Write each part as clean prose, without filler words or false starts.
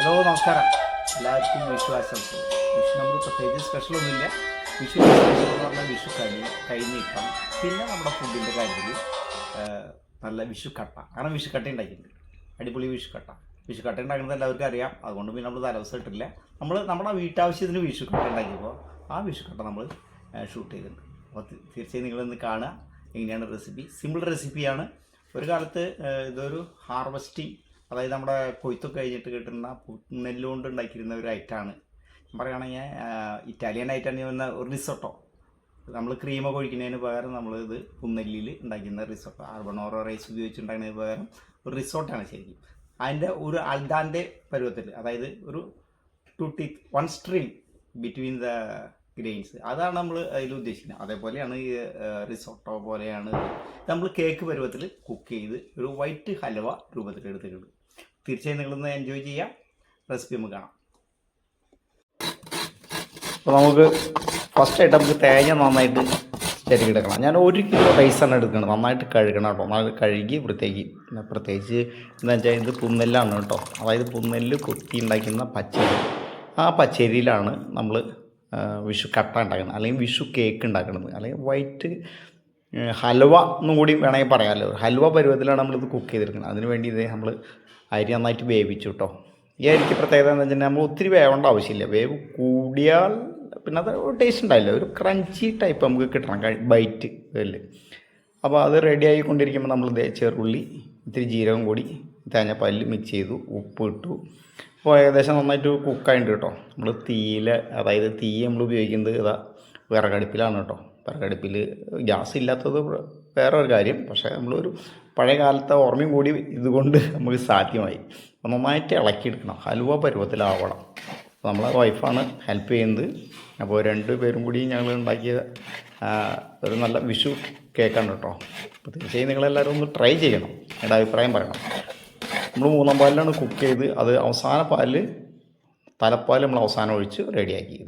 Hello നമസ്കാരം, എല്ലാവർക്കും വിഷു ആശംസകൾ. വിഷു നമുക്ക് പ്രത്യേകിച്ച് സ്പെഷ്യലൊന്നുമില്ല. വിഷു സ്പെഷ്യൽ എന്ന് പറഞ്ഞാൽ വിഷു കഴിഞ്ഞിപ്പം പിന്നെ നമ്മുടെ ഫുഡിൻ്റെ കാര്യത്തിൽ നല്ല വിഷുക്കട്ട, കാരണം വിഷുക്കട്ട ഉണ്ടാക്കിയിട്ടുണ്ട്. അടിപൊളി വിഷുക്കട്ട ഉണ്ടാക്കുന്നത് എല്ലാവർക്കും അറിയാം. അതുകൊണ്ട് പിന്നെ നമ്മൾ തലവസം ഇട്ടില്ല. നമ്മുടെ വീട്ടാവശ്യത്തിന് വിഷുക്കട്ട ഉണ്ടാക്കിയപ്പോൾ ആ വിഷുക്കട്ട നമ്മൾ ഷൂട്ട് ചെയ്തിട്ടുണ്ട്. അപ്പോൾ തീർച്ചയായും നിങ്ങളിന്ന് കാണുക എങ്ങനെയാണ് റെസിപ്പി. സിമ്പിൾ റെസിപ്പിയാണ്. ഒരു കാലത്ത് ഇതൊരു ഹാർവസ്റ്റിംഗ്, അതായത് നമ്മുടെ കൊയ്ത്തൊക്കെ കഴിഞ്ഞിട്ട് കിട്ടുന്ന നെല്ലുകൊണ്ട് ഉണ്ടാക്കിയിരുന്ന ഒരു ഐറ്റമാണ്. പറയുകയാണെങ്കിൽ ഇറ്റാലിയൻ ഐറ്റം വന്ന ഒരു റിസോട്ടോ. നമ്മൾ ക്രീമൊക്കെ ഒഴിക്കുന്നതിന് പകരം നമ്മളിത് പുന്നെല്ലിൽ ഉണ്ടാക്കുന്ന റിസോട്ടോ, ആർബണോറോ റൈസ് ഉപയോഗിച്ചുണ്ടാക്കുന്നതിന് പകരം ഒരു റിസോർട്ടാണ് ശരിക്കും. അതിൻ്റെ ഒരു അൽദാൻ്റെ പരുവത്തിൽ, അതായത് ഒരു 2 teeth 1 string between the grains, അതാണ് നമ്മൾ അതിൽ ഉദ്ദേശിക്കുന്നത്. അതേപോലെയാണ് ഈ റിസോട്ടോ പോലെയാണ് നമ്മൾ കേക്ക് പരുവത്തിൽ കുക്ക് ചെയ്ത് ഒരു വൈറ്റ് ഹൽവ രൂപത്തിൽ എടുത്തിട്ടുണ്ട്. തീർച്ചയായും നിങ്ങളൊന്ന് എൻജോയ് ചെയ്യാം. റെസിപ്പി നമുക്ക് കാണാം. അപ്പോൾ നമുക്ക് ഫസ്റ്റായിട്ട് നമുക്ക് തേങ്ങ നന്നായിട്ട് ചെരുകിയെടുക്കണം. ഞാൻ 1 kilo റൈസാണ് എടുക്കുന്നത്. നന്നായിട്ട് കഴുകണം കേട്ടോ. നന്നായിട്ട് കഴുകി പ്രത്യേകിച്ച് എന്താ വെച്ചാൽ ഇത് പുന്നെല്ലാണ് കേട്ടോ. അതായത് പുന്നെല്ല് കൊത്തി ഉണ്ടാക്കുന്ന പച്ചരി, ആ പച്ചരിയിലാണ് നമ്മൾ വിഷു കട്ട ഉണ്ടാക്കുന്നത്, അല്ലെങ്കിൽ വിഷു കേക്ക് ഉണ്ടാക്കുന്നത്, അല്ലെങ്കിൽ വൈറ്റ് ഹൽവ എന്നും കൂടി വേണമെങ്കിൽ പറയാമല്ലോ. ഹൽവ പരുവത്തിലാണ് നമ്മളിത് കുക്ക് ചെയ്തെടുക്കുന്നത്. അതിന് വേണ്ടി ഇത് നമ്മൾ അരി നന്നായിട്ട് വേവിച്ചു കേട്ടോ. ഈ അരിക്ക് പ്രത്യേകത എന്ന് വെച്ചിട്ടുണ്ടെങ്കിൽ നമ്മൾ ഒത്തിരി വേവേണ്ട ആവശ്യമില്ല. വേവ് കൂടിയാൽ പിന്നെ അത് ടേസ്റ്റ് ഉണ്ടാവില്ല. ഒരു ക്രഞ്ചി ടൈപ്പ് നമുക്ക് കിട്ടണം, ബൈറ്റ് അല്ലേ. അപ്പോൾ അത് റെഡി ആയിക്കൊണ്ടിരിക്കുമ്പോൾ നമ്മൾ ചെറുള്ളി, ഇത്തിരി ജീരകം കൂടി തേങ്ങാപ്പാലിൽ മിക്സ് ചെയ്തു, ഉപ്പ് ഇട്ടു. അപ്പോൾ ഏകദേശം നന്നായിട്ട് കുക്കായിട്ട് കേട്ടോ. നമ്മൾ അതായത് തീ നമ്മൾ ഉപയോഗിക്കുന്നത് വിറകടുപ്പിലാണ് കേട്ടോ. വിറകടുപ്പിൽ ഗ്യാസ് ഇല്ലാത്തത് വേറെ ഒരു കാര്യം. പക്ഷേ നമ്മളൊരു പഴയ കാലത്തെ ഓർമ്മയും കൂടി ഇതുകൊണ്ട് നമുക്ക് സാധ്യമായി. അപ്പോൾ നന്നായിട്ട് ഇളക്കിയെടുക്കണം, ഹൽവ പരുവത്തിലാവണം. അപ്പോൾ നമ്മളെ വൈഫാണ് ഹെൽപ്പ് ചെയ്യുന്നത്. അപ്പോൾ 2 പേരും കൂടി ഞങ്ങൾ ഉണ്ടാക്കിയ ഒരു നല്ല വിഷു കേക്കാണ് കേട്ടോ. അപ്പോൾ തീർച്ചയായും നിങ്ങളെല്ലാവരും ഒന്ന് ട്രൈ ചെയ്യണം, എൻ്റെ അഭിപ്രായം പറയണം. നമ്മൾ 3-ാം പാലിലാണ് കുക്ക് ചെയ്ത്, അത് അവസാന തലപ്പാൽ നമ്മൾ അവസാനം ഒഴിച്ച് റെഡിയാക്കി.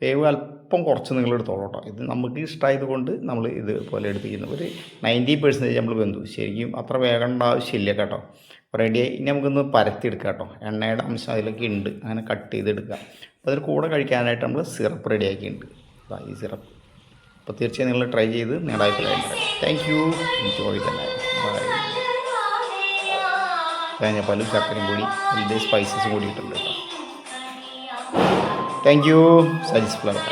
വേവ് അല്പം കുറച്ച് നിങ്ങൾ എടുത്തോളൂ കേട്ടോ. ഇത് നമുക്ക് ഇഷ്ടമായത് കൊണ്ട് നമ്മൾ ഇതുപോലെ എടുത്തിരിക്കുന്നത്. ഒരു 90% നമ്മൾ വെന്തു. ശരിക്കും അത്ര വേകേണ്ട ആവശ്യമില്ല കേട്ടോ. റെഡിയായി. ഇനി നമുക്കൊന്ന് പരത്തിയെടുക്കാം കേട്ടോ. എണ്ണയുടെ അംശം അതിലൊക്കെ ഉണ്ട്, അങ്ങനെ കട്ട് ചെയ്തെടുക്കുക. അപ്പോൾ അതിൽ കൂടെ കഴിക്കാനായിട്ട് നമ്മൾ സിറപ്പ് റെഡിയാക്കിയിട്ടുണ്ട്. ഈ സിറപ്പ്. അപ്പോൾ തീർച്ചയായും നിങ്ങൾ ട്രൈ ചെയ്ത് നിങ്ങളുടെ അഭിപ്രായം പറയാം. Thank you. എനിക്ക് പോയിട്ടെല്ലാവരും ബൈ. തേങ്ങാപ്പാലും ചക്കരയും കൂടി അതിൻ്റെ സ്പൈസസ് കൂടിയിട്ടുണ്ട് കേട്ടോ. Thank you. സജീസ് ഫ്ലവർ.